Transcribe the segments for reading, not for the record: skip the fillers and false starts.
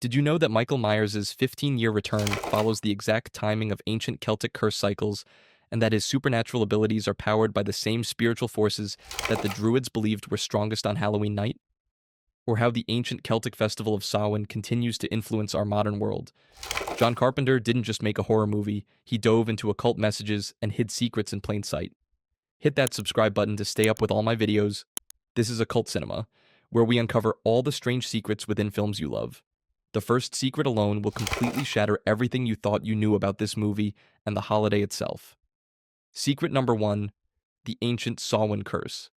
Did you know that Michael Myers' 15-year return follows the exact timing of ancient Celtic curse cycles, and that his supernatural abilities are powered by the same spiritual forces that the Druids believed were strongest on Halloween night? Or how the ancient Celtic festival of Samhain continues to influence our modern world? John Carpenter didn't just make a horror movie, he dove into occult messages and hid secrets in plain sight. Hit that subscribe button to stay up with all my videos. This is Occult Cinema, where we uncover all the strange secrets within films you love. The first secret alone will completely shatter everything you thought you knew about this movie and the holiday itself. Secret number 1, the ancient Samhain curse.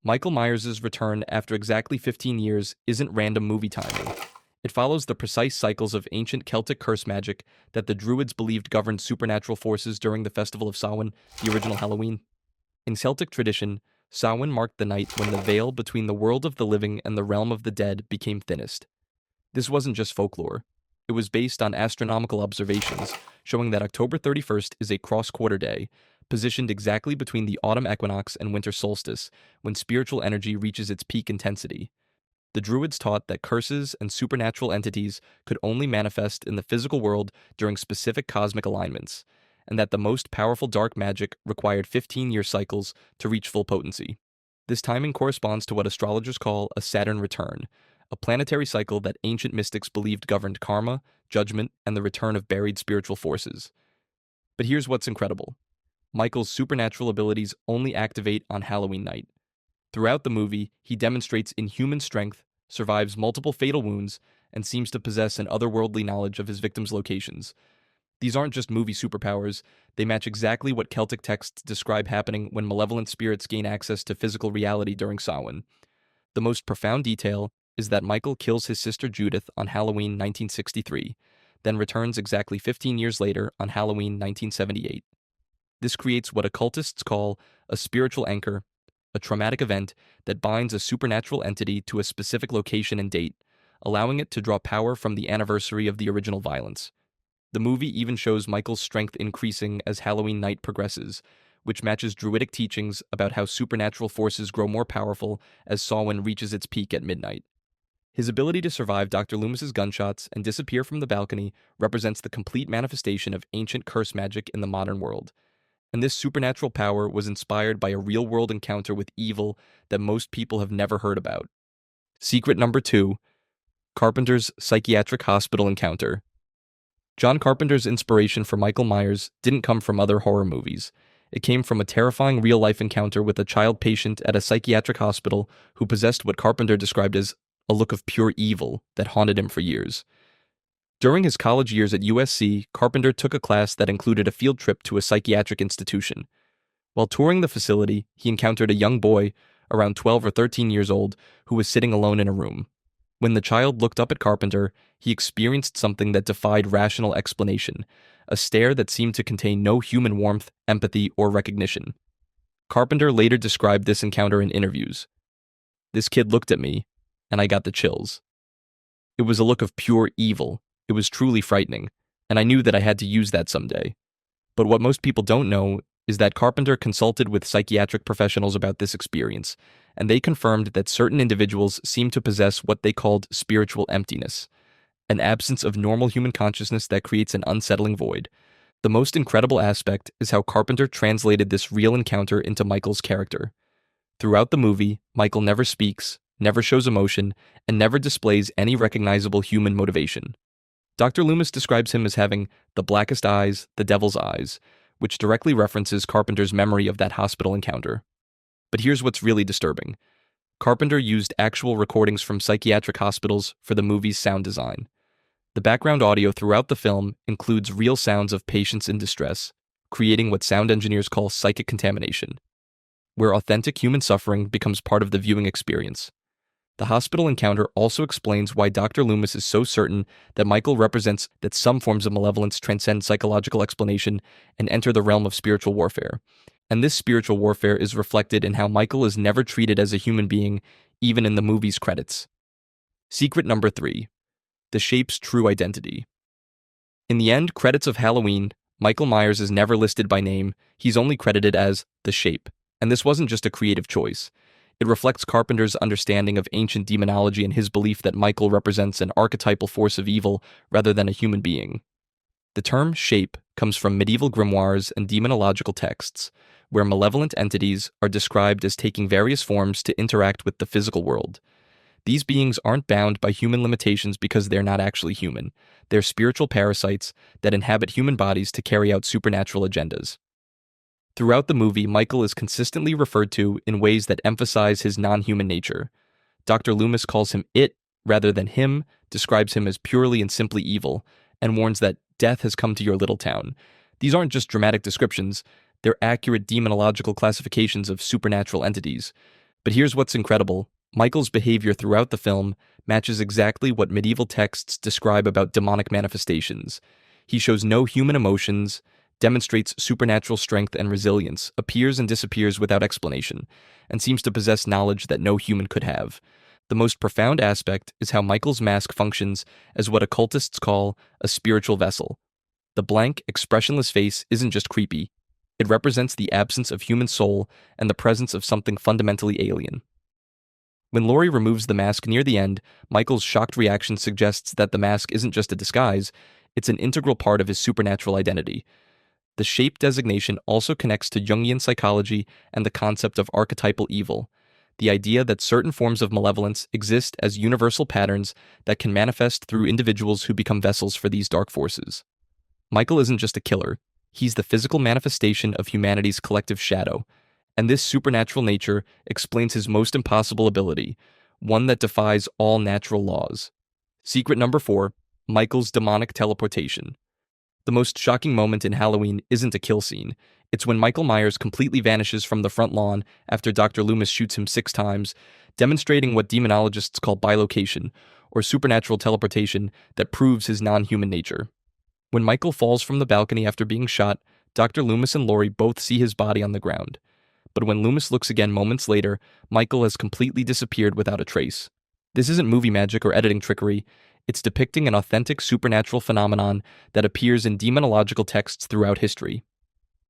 Michael Myers' return after exactly 15 years isn't random movie timing. It follows the precise cycles of ancient Celtic curse magic that the Druids believed governed supernatural forces during the festival of Samhain, the original Halloween. In Celtic tradition, Samhain marked the night when the veil between the world of the living and the realm of the dead became thinnest. This wasn't just folklore. It was based on astronomical observations, showing that October 31st is a cross-quarter day, positioned exactly between the autumn equinox and winter solstice, when spiritual energy reaches its peak intensity. The Druids taught that curses and supernatural entities could only manifest in the physical world during specific cosmic alignments, and that the most powerful dark magic required 15-year cycles to reach full potency. This timing corresponds to what astrologers call a Saturn return, a planetary cycle that ancient mystics believed governed karma, judgment, and the return of buried spiritual forces. But here's what's incredible. Michael's supernatural abilities only activate on Halloween night. Throughout the movie, he demonstrates inhuman strength, survives multiple fatal wounds, and seems to possess an otherworldly knowledge of his victims' locations. These aren't just movie superpowers, they match exactly what Celtic texts describe happening when malevolent spirits gain access to physical reality during Samhain. The most profound detail is that Michael kills his sister Judith on Halloween 1963, then returns exactly 15 years later on Halloween 1978. This creates what occultists call a spiritual anchor, a traumatic event that binds a supernatural entity to a specific location and date, allowing it to draw power from the anniversary of the original violence. The movie even shows Michael's strength increasing as Halloween night progresses, which matches Druidic teachings about how supernatural forces grow more powerful as Samhain reaches its peak at midnight. His ability to survive Dr. Loomis's gunshots and disappear from the balcony represents the complete manifestation of ancient curse magic in the modern world. And this supernatural power was inspired by a real-world encounter with evil that most people have never heard about. Secret number 2, Carpenter's psychiatric hospital encounter. John Carpenter's inspiration for Michael Myers didn't come from other horror movies. It came from a terrifying real-life encounter with a child patient at a psychiatric hospital who possessed what Carpenter described as a look of pure evil that haunted him for years. During his college years at USC, Carpenter took a class that included a field trip to a psychiatric institution. While touring the facility, he encountered a young boy, around 12 or 13 years old, who was sitting alone in a room. When the child looked up at Carpenter, he experienced something that defied rational explanation, a stare that seemed to contain no human warmth, empathy, or recognition. Carpenter later described this encounter in interviews. "This kid looked at me, and I got the chills. It was a look of pure evil. It was truly frightening, and I knew that I had to use that someday." But what most people don't know is that Carpenter consulted with psychiatric professionals about this experience, and they confirmed that certain individuals seemed to possess what they called spiritual emptiness, an absence of normal human consciousness that creates an unsettling void. The most incredible aspect is how Carpenter translated this real encounter into Michael's character. Throughout the movie, Michael never speaks, never shows emotion, and never displays any recognizable human motivation. Dr. Loomis describes him as having the blackest eyes, the devil's eyes, which directly references Carpenter's memory of that hospital encounter. But here's what's really disturbing. Carpenter used actual recordings from psychiatric hospitals for the movie's sound design. The background audio throughout the film includes real sounds of patients in distress, creating what sound engineers call psychic contamination, where authentic human suffering becomes part of the viewing experience. The hospital encounter also explains why Dr. Loomis is so certain that Michael represents that some forms of malevolence transcend psychological explanation and enter the realm of spiritual warfare. And this spiritual warfare is reflected in how Michael is never treated as a human being, even in the movie's credits. Secret number 3, the shape's true identity. In the end credits of Halloween, Michael Myers is never listed by name, he's only credited as the Shape. And this wasn't just a creative choice. It reflects Carpenter's understanding of ancient demonology and his belief that Michael represents an archetypal force of evil rather than a human being. The term shape comes from medieval grimoires and demonological texts, where malevolent entities are described as taking various forms to interact with the physical world. These beings aren't bound by human limitations because they're not actually human. They're spiritual parasites that inhabit human bodies to carry out supernatural agendas. Throughout the movie, Michael is consistently referred to in ways that emphasize his non-human nature. Dr. Loomis calls him it rather than him, describes him as purely and simply evil, and warns that death has come to your little town. These aren't just dramatic descriptions, they're accurate demonological classifications of supernatural entities. But here's what's incredible. Michael's behavior throughout the film matches exactly what medieval texts describe about demonic manifestations. He shows no human emotions, demonstrates supernatural strength and resilience, appears and disappears without explanation, and seems to possess knowledge that no human could have. The most profound aspect is how Michael's mask functions as what occultists call a spiritual vessel. The blank, expressionless face isn't just creepy. It represents the absence of human soul and the presence of something fundamentally alien. When Laurie removes the mask near the end, Michael's shocked reaction suggests that the mask isn't just a disguise, it's an integral part of his supernatural identity. The shape designation also connects to Jungian psychology and the concept of archetypal evil, the idea that certain forms of malevolence exist as universal patterns that can manifest through individuals who become vessels for these dark forces. Michael isn't just a killer, he's the physical manifestation of humanity's collective shadow, and this supernatural nature explains his most impossible ability, one that defies all natural laws. Secret number 4, Michael's demonic teleportation. The most shocking moment in Halloween isn't a kill scene. It's when Michael Myers completely vanishes from the front lawn after Dr. Loomis shoots him 6 times, demonstrating what demonologists call bilocation, or supernatural teleportation that proves his non-human nature. When Michael falls from the balcony after being shot, Dr. Loomis and Laurie both see his body on the ground. But when Loomis looks again moments later, Michael has completely disappeared without a trace. This isn't movie magic or editing trickery. It's depicting an authentic supernatural phenomenon that appears in demonological texts throughout history.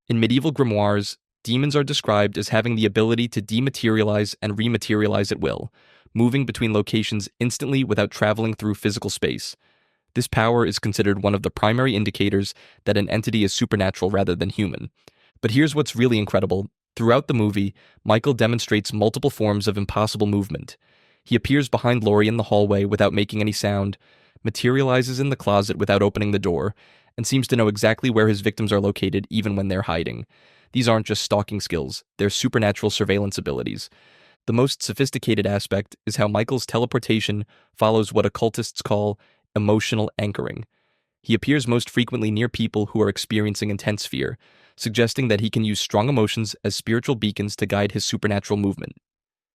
In medieval grimoires, demons are described as having the ability to dematerialize and rematerialize at will, moving between locations instantly without traveling through physical space. This power is considered one of the primary indicators that an entity is supernatural rather than human. But here's what's really incredible. Throughout the movie, Michael demonstrates multiple forms of impossible movement. He appears behind Laurie in the hallway without making any sound, materializes in the closet without opening the door, and seems to know exactly where his victims are located even when they're hiding. These aren't just stalking skills, they're supernatural surveillance abilities. The most sophisticated aspect is how Michael's teleportation follows what occultists call emotional anchoring. He appears most frequently near people who are experiencing intense fear, suggesting that he can use strong emotions as spiritual beacons to guide his supernatural movement.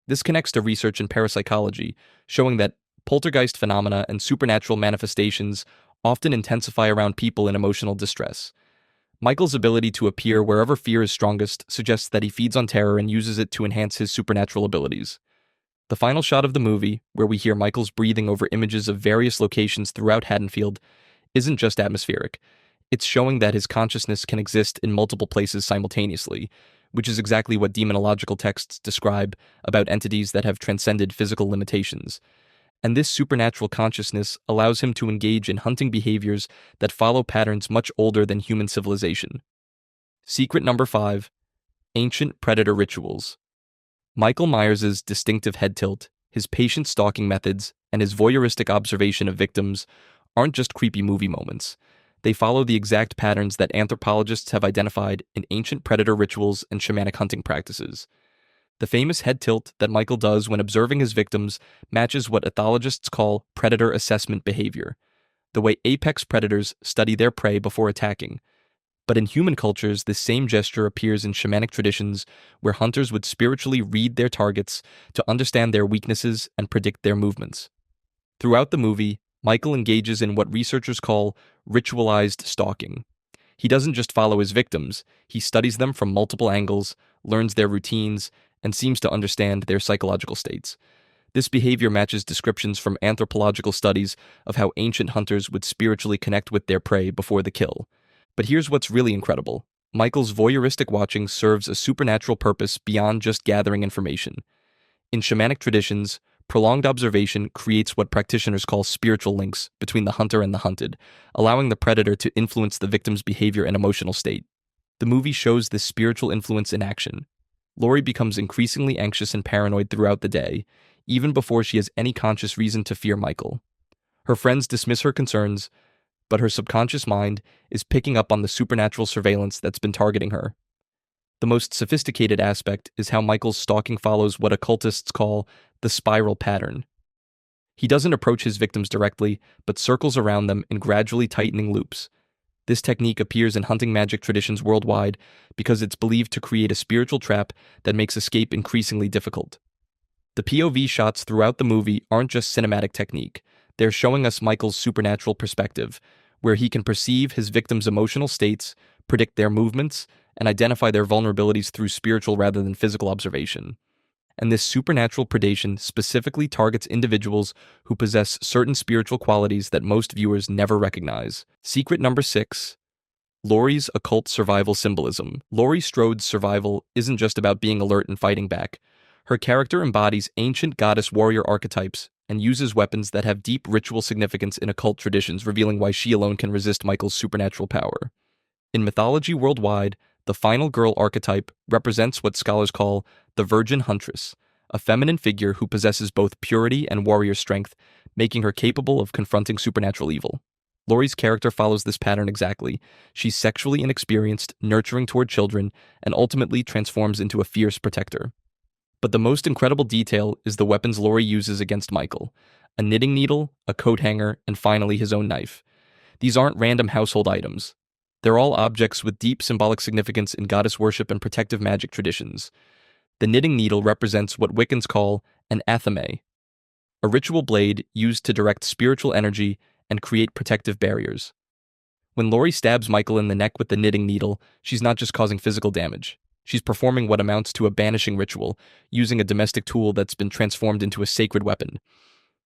This connects to research in parapsychology, showing that poltergeist phenomena and supernatural manifestations often intensify around people in emotional distress. Michael's ability to appear wherever fear is strongest suggests that he feeds on terror and uses it to enhance his supernatural abilities. The final shot of the movie, where we hear Michael's breathing over images of various locations throughout Haddonfield, isn't just atmospheric. It's showing that his consciousness can exist in multiple places simultaneously, which is exactly what demonological texts describe about entities that have transcended physical limitations. And this supernatural consciousness allows him to engage in hunting behaviors that follow patterns much older than human civilization. Secret number 5, ancient predator rituals. Michael Myers' distinctive head tilt, his patient stalking methods, and his voyeuristic observation of victims aren't just creepy movie moments. They follow the exact patterns that anthropologists have identified in ancient predator rituals and shamanic hunting practices. The famous head tilt that Michael does when observing his victims matches what ethologists call predator assessment behavior, the way apex predators study their prey before attacking. But in human cultures, this same gesture appears in shamanic traditions where hunters would spiritually read their targets to understand their weaknesses and predict their movements. Throughout the movie, Michael engages in what researchers call ritualized stalking. He doesn't just follow his victims, he studies them from multiple angles, learns their routines, and seems to understand their psychological states. This behavior matches descriptions from anthropological studies of how ancient hunters would spiritually connect with their prey before the kill. But here's what's really incredible. Michael's voyeuristic watching serves a supernatural purpose beyond just gathering information. In shamanic traditions, prolonged observation creates what practitioners call spiritual links between the hunter and the hunted, allowing the predator to influence the victim's behavior and emotional state. The movie shows this spiritual influence in action. Laurie becomes increasingly anxious and paranoid throughout the day, even before she has any conscious reason to fear Michael. Her friends dismiss her concerns, but her subconscious mind is picking up on the supernatural surveillance that's been targeting her. The most sophisticated aspect is how Michael's stalking follows what occultists call the spiral pattern. He doesn't approach his victims directly, but circles around them in gradually tightening loops. This technique appears in hunting magic traditions worldwide because it's believed to create a spiritual trap that makes escape increasingly difficult. The POV shots throughout the movie aren't just cinematic technique, they're showing us Michael's supernatural perspective, where he can perceive his victims' emotional states, predict their movements, and identify their vulnerabilities through spiritual rather than physical observation. And this supernatural predation specifically targets individuals who possess certain spiritual qualities that most viewers never recognize. Secret number 6. Laurie's occult survival symbolism. Laurie Strode's survival isn't just about being alert and fighting back. Her character embodies ancient goddess warrior archetypes and uses weapons that have deep ritual significance in occult traditions, revealing why she alone can resist Michael's supernatural power. In mythology worldwide, the final girl archetype represents what scholars call the Virgin Huntress, a feminine figure who possesses both purity and warrior strength, making her capable of confronting supernatural evil. Laurie's character follows this pattern exactly. She's sexually inexperienced, nurturing toward children, and ultimately transforms into a fierce protector. But the most incredible detail is the weapons Laurie uses against Michael: a knitting needle, a coat hanger, and finally his own knife. These aren't random household items. They're all objects with deep symbolic significance in goddess worship and protective magic traditions. The knitting needle represents what Wiccans call an athame, a ritual blade used to direct spiritual energy and create protective barriers. When Laurie stabs Michael in the neck with the knitting needle, she's not just causing physical damage. She's performing what amounts to a banishing ritual, using a domestic tool that's been transformed into a sacred weapon.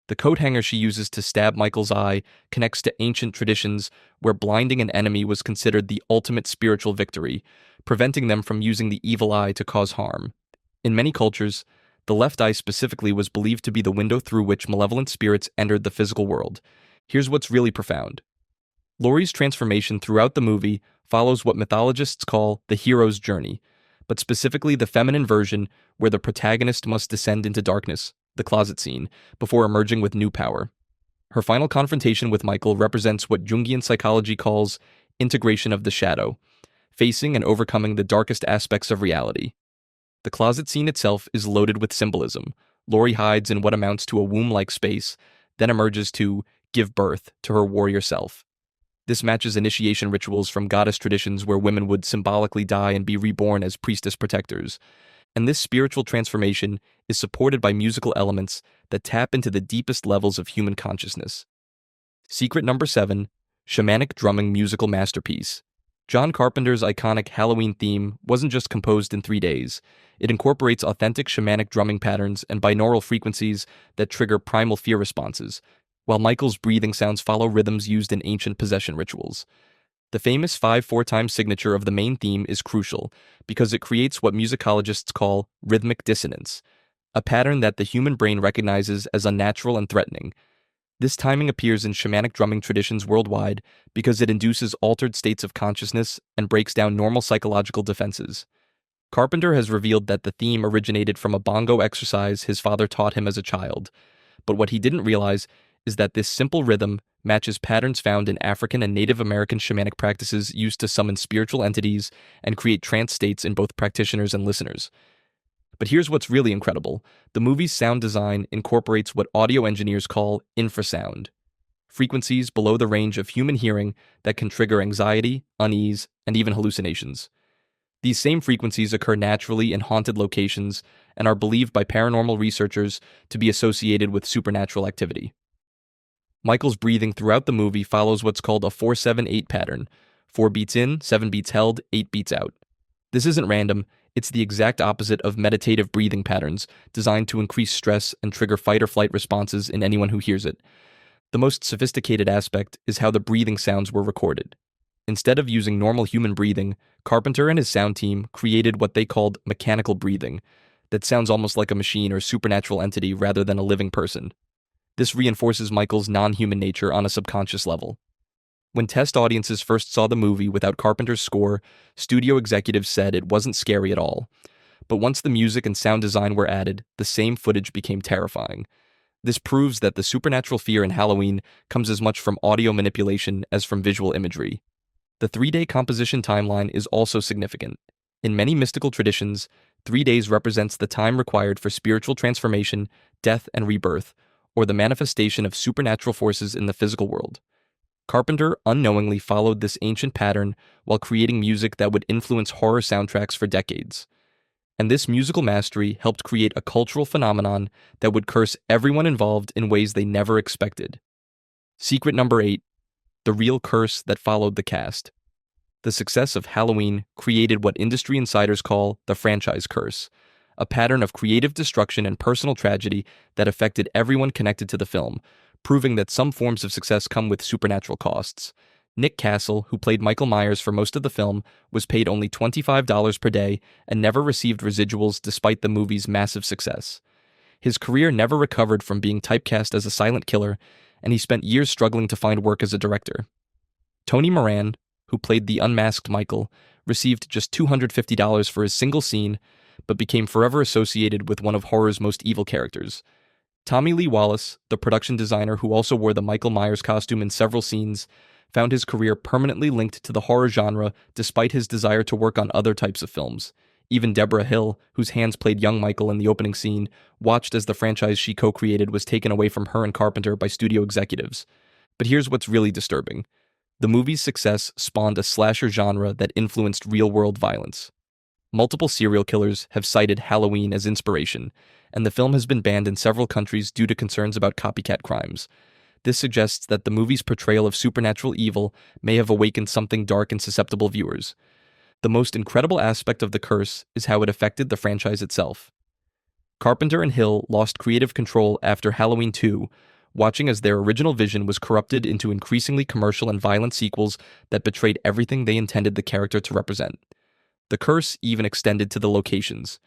The coat hanger she uses to stab Michael's eye connects to ancient traditions where blinding an enemy was considered the ultimate spiritual victory, preventing them from using the evil eye to cause harm. In many cultures, the left eye specifically was believed to be the window through which malevolent spirits entered the physical world. Here's what's really profound. Laurie's transformation throughout the movie follows what mythologists call the hero's journey, but specifically the feminine version where the protagonist must descend into darkness, the closet scene, before emerging with new power. Her final confrontation with Michael represents what Jungian psychology calls integration of the shadow, facing and overcoming the darkest aspects of reality. The closet scene itself is loaded with symbolism. Laurie hides in what amounts to a womb-like space, then emerges to give birth to her warrior self. This matches initiation rituals from goddess traditions where women would symbolically die and be reborn as priestess protectors. And this spiritual transformation is supported by musical elements that tap into the deepest levels of human consciousness. Secret number 7, shamanic drumming musical masterpiece. John Carpenter's iconic Halloween theme wasn't just composed in 3 days. It incorporates authentic shamanic drumming patterns and binaural frequencies that trigger primal fear responses, while Michael's breathing sounds follow rhythms used in ancient possession rituals. The famous 5/4 signature of the main theme is crucial because it creates what musicologists call rhythmic dissonance, a pattern that the human brain recognizes as unnatural and threatening. This timing appears in shamanic drumming traditions worldwide because it induces altered states of consciousness and breaks down normal psychological defenses. Carpenter has revealed that the theme originated from a bongo exercise his father taught him as a child, but what he didn't realize is that this simple rhythm matches patterns found in African and Native American shamanic practices used to summon spiritual entities and create trance states in both practitioners and listeners. But here's what's really incredible. The movie's sound design incorporates what audio engineers call infrasound, frequencies below the range of human hearing that can trigger anxiety, unease, and even hallucinations. These same frequencies occur naturally in haunted locations and are believed by paranormal researchers to be associated with supernatural activity. Michael's breathing throughout the movie follows what's called a 4-7-8 pattern: 4 beats in, 7 beats held, 8 beats out. This isn't random, it's the exact opposite of meditative breathing patterns designed to increase stress and trigger fight-or-flight responses in anyone who hears it. The most sophisticated aspect is how the breathing sounds were recorded. Instead of using normal human breathing, Carpenter and his sound team created what they called mechanical breathing. that sounds almost like a machine or supernatural entity rather than a living person. This reinforces Michael's non-human nature on a subconscious level. When test audiences first saw the movie without Carpenter's score, studio executives said it wasn't scary at all. But once the music and sound design were added, the same footage became terrifying. This proves that the supernatural fear in Halloween comes as much from audio manipulation as from visual imagery. The 3-day composition timeline is also significant. In many mystical traditions, 3 days represents the time required for spiritual transformation, death, and rebirth, or the manifestation of supernatural forces in the physical world. Carpenter unknowingly followed this ancient pattern while creating music that would influence horror soundtracks for decades. And this musical mastery helped create a cultural phenomenon that would curse everyone involved in ways they never expected. Secret number 8, the real curse that followed the cast. The success of Halloween created what industry insiders call the franchise curse, a pattern of creative destruction and personal tragedy that affected everyone connected to the film, proving that some forms of success come with supernatural costs. Nick Castle, who played Michael Myers for most of the film, was paid only $25 per day and never received residuals despite the movie's massive success. His career never recovered from being typecast as a silent killer, and he spent years struggling to find work as a director. Tony Moran, who played the unmasked Michael, received just $250 for his single scene, but became forever associated with one of horror's most evil characters. Tommy Lee Wallace, the production designer who also wore the Michael Myers costume in several scenes, found his career permanently linked to the horror genre despite his desire to work on other types of films. Even Deborah Hill, whose hands played young Michael in the opening scene, watched as the franchise she co-created was taken away from her and Carpenter by studio executives. But here's what's really disturbing. The movie's success spawned a slasher genre that influenced real-world violence. Multiple serial killers have cited Halloween as inspiration, and the film has been banned in several countries due to concerns about copycat crimes. This suggests that the movie's portrayal of supernatural evil may have awakened something dark in susceptible viewers. The most incredible aspect of the curse is how it affected the franchise itself. Carpenter and Hill lost creative control after Halloween 2, watching as their original vision was corrupted into increasingly commercial and violent sequels that betrayed everything they intended the character to represent. The curse even extended to the locations.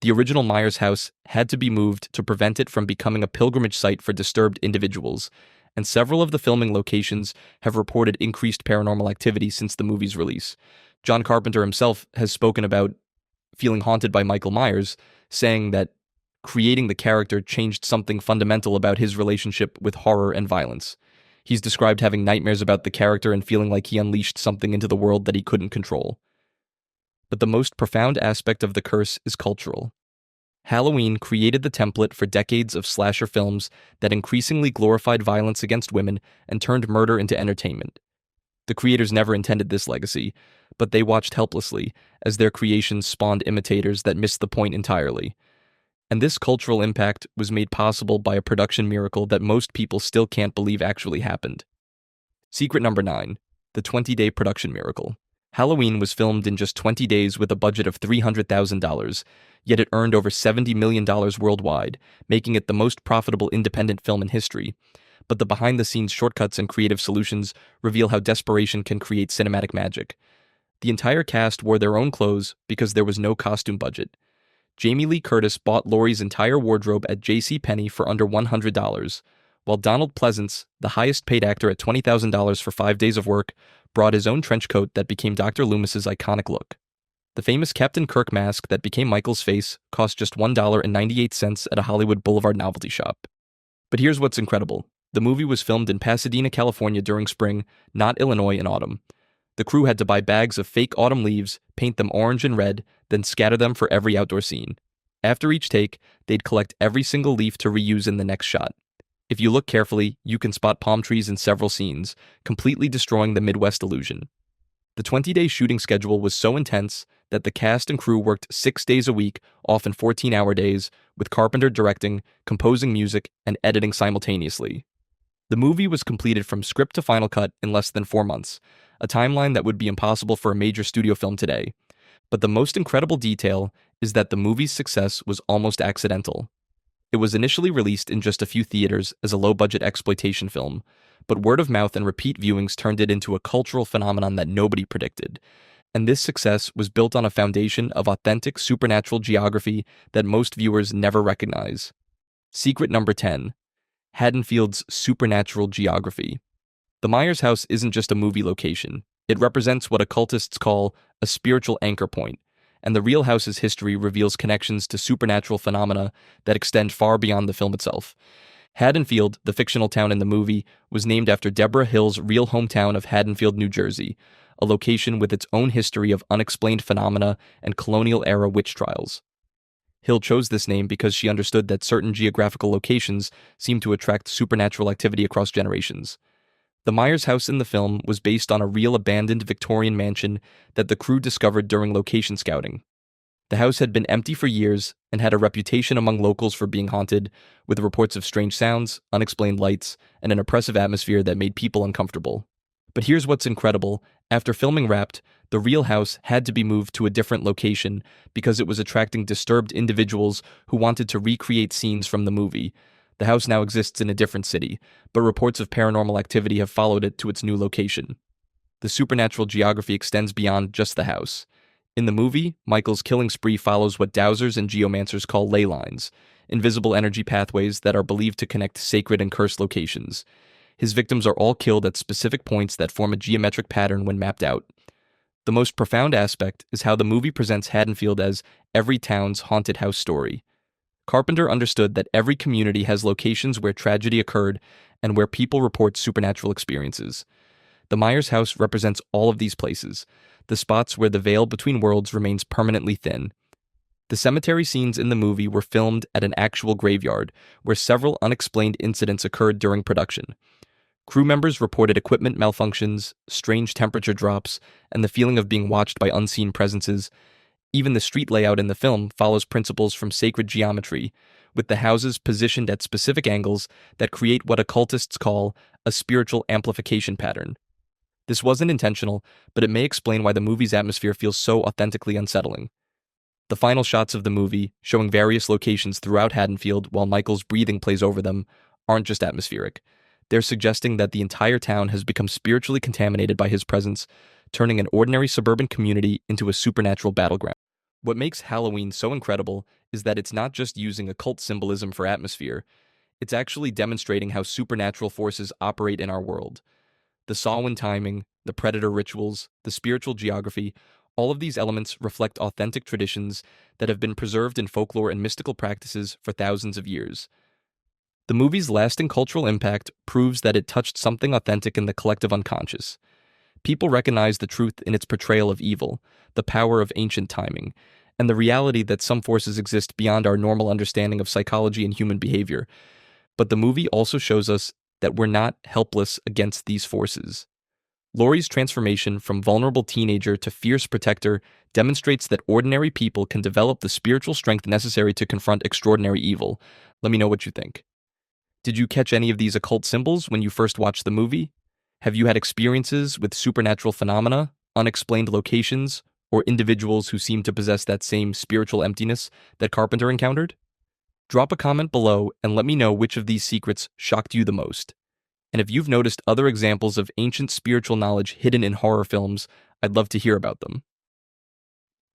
The original Myers house had to be moved to prevent it from becoming a pilgrimage site for disturbed individuals, and several of the filming locations have reported increased paranormal activity since the movie's release. John Carpenter himself has spoken about feeling haunted by Michael Myers, saying that creating the character changed something fundamental about his relationship with horror and violence. He's described having nightmares about the character and feeling like he unleashed something into the world that he couldn't control. But the most profound aspect of the curse is cultural. Halloween created the template for decades of slasher films that increasingly glorified violence against women and turned murder into entertainment. The creators never intended this legacy, but they watched helplessly as their creations spawned imitators that missed the point entirely. And this cultural impact was made possible by a production miracle that most people still can't believe actually happened. Secret number 9, the 20-day production miracle. Halloween was filmed in just 20 days with a budget of $300,000, yet it earned over $70 million worldwide, making it the most profitable independent film in history. But the behind-the-scenes shortcuts and creative solutions reveal how desperation can create cinematic magic. The entire cast wore their own clothes because there was no costume budget. Jamie Lee Curtis bought Laurie's entire wardrobe at JCPenney for under $100, while Donald Pleasance, the highest-paid actor at $20,000 for 5 days of work, brought his own trench coat that became Dr. Loomis's iconic look. The famous Captain Kirk mask that became Michael's face cost just $1.98 at a Hollywood Boulevard novelty shop. But here's what's incredible. The movie was filmed in Pasadena, California during spring, not Illinois in autumn. The crew had to buy bags of fake autumn leaves, paint them orange and red, then scatter them for every outdoor scene. After each take, they'd collect every single leaf to reuse in the next shot. If you look carefully, you can spot palm trees in several scenes, completely destroying the Midwest illusion. The 20-day shooting schedule was so intense that the cast and crew worked 6 days a week, often 14-hour days, with Carpenter directing, composing music, and editing simultaneously. The movie was completed from script to final cut in less than 4 months, a timeline that would be impossible for a major studio film today. But the most incredible detail is that the movie's success was almost accidental. It was initially released in just a few theaters as a low-budget exploitation film, but word of mouth and repeat viewings turned it into a cultural phenomenon that nobody predicted. and this success was built on a foundation of authentic supernatural geography that most viewers never recognize. Secret number 10. Haddonfield's supernatural geography. The Myers house isn't just a movie location. It represents what occultists call a spiritual anchor point, and the real house's history reveals connections to supernatural phenomena that extend far beyond the film itself. Haddonfield, the fictional town in the movie, was named after Deborah Hill's real hometown of Haddonfield, New Jersey, a location with its own history of unexplained phenomena and colonial-era witch trials. Hill chose this name because she understood that certain geographical locations seemed to attract supernatural activity across generations. The Myers house in the film was based on a real abandoned Victorian mansion that the crew discovered during location scouting. The house had been empty for years and had a reputation among locals for being haunted, with reports of strange sounds, unexplained lights, and an oppressive atmosphere that made people uncomfortable. But here's what's incredible. After filming wrapped, the real house had to be moved to a different location because it was attracting disturbed individuals who wanted to recreate scenes from the movie. The house now exists in a different city, but reports of paranormal activity have followed it to its new location. The supernatural geography extends beyond just the house. In the movie, Michael's killing spree follows what dowsers and geomancers call ley lines, invisible energy pathways that are believed to connect sacred and cursed locations. His victims are all killed at specific points that form a geometric pattern when mapped out. The most profound aspect is how the movie presents Haddonfield as every town's haunted house story. Carpenter understood that every community has locations where tragedy occurred and where people report supernatural experiences. The Myers house represents all of these places, the spots where the veil between worlds remains permanently thin. The cemetery scenes in the movie were filmed at an actual graveyard, where several unexplained incidents occurred during production. Crew members reported equipment malfunctions, strange temperature drops, and the feeling of being watched by unseen presences. Even the street layout in the film follows principles from sacred geometry, with the houses positioned at specific angles that create what occultists call a spiritual amplification pattern. This wasn't intentional, but it may explain why the movie's atmosphere feels so authentically unsettling. The final shots of the movie, showing various locations throughout Haddonfield while Michael's breathing plays over them, aren't just atmospheric. They're suggesting that the entire town has become spiritually contaminated by his presence, turning an ordinary suburban community into a supernatural battleground. What makes Halloween so incredible is that it's not just using occult symbolism for atmosphere, it's actually demonstrating how supernatural forces operate in our world. The Samhain timing, the predator rituals, the spiritual geography, all of these elements reflect authentic traditions that have been preserved in folklore and mystical practices for thousands of years. The movie's lasting cultural impact proves that it touched something authentic in the collective unconscious. People recognize the truth in its portrayal of evil, the power of ancient timing, and the reality that some forces exist beyond our normal understanding of psychology and human behavior. But the movie also shows us that we're not helpless against these forces. Laurie's transformation from vulnerable teenager to fierce protector demonstrates that ordinary people can develop the spiritual strength necessary to confront extraordinary evil. Let me know what you think. Did you catch any of these occult symbols when you first watched the movie? Have you had experiences with supernatural phenomena, unexplained locations, or individuals who seem to possess that same spiritual emptiness that Carpenter encountered? Drop a comment below and let me know which of these secrets shocked you the most. And if you've noticed other examples of ancient spiritual knowledge hidden in horror films, I'd love to hear about them.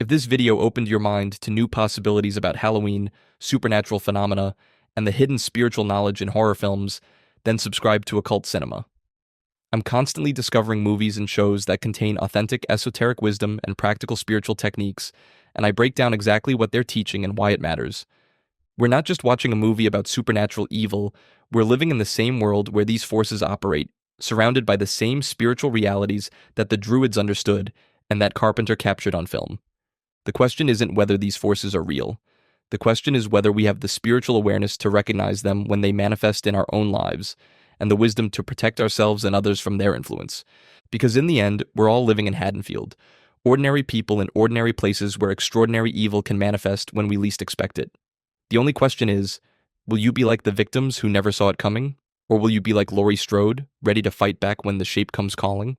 If this video opened your mind to new possibilities about Halloween, supernatural phenomena, and the hidden spiritual knowledge in horror films, then subscribe to Occult Cinema. I'm constantly discovering movies and shows that contain authentic esoteric wisdom and practical spiritual techniques, and I break down exactly what they're teaching and why it matters. We're not just watching a movie about supernatural evil, we're living in the same world where these forces operate, surrounded by the same spiritual realities that the Druids understood and that Carpenter captured on film. The question isn't whether these forces are real. The question is whether we have the spiritual awareness to recognize them when they manifest in our own lives, and the wisdom to protect ourselves and others from their influence. Because in the end, we're all living in Haddonfield, ordinary people in ordinary places where extraordinary evil can manifest when we least expect it. The only question is, will you be like the victims who never saw it coming? Or will you be like Laurie Strode, ready to fight back when the shape comes calling?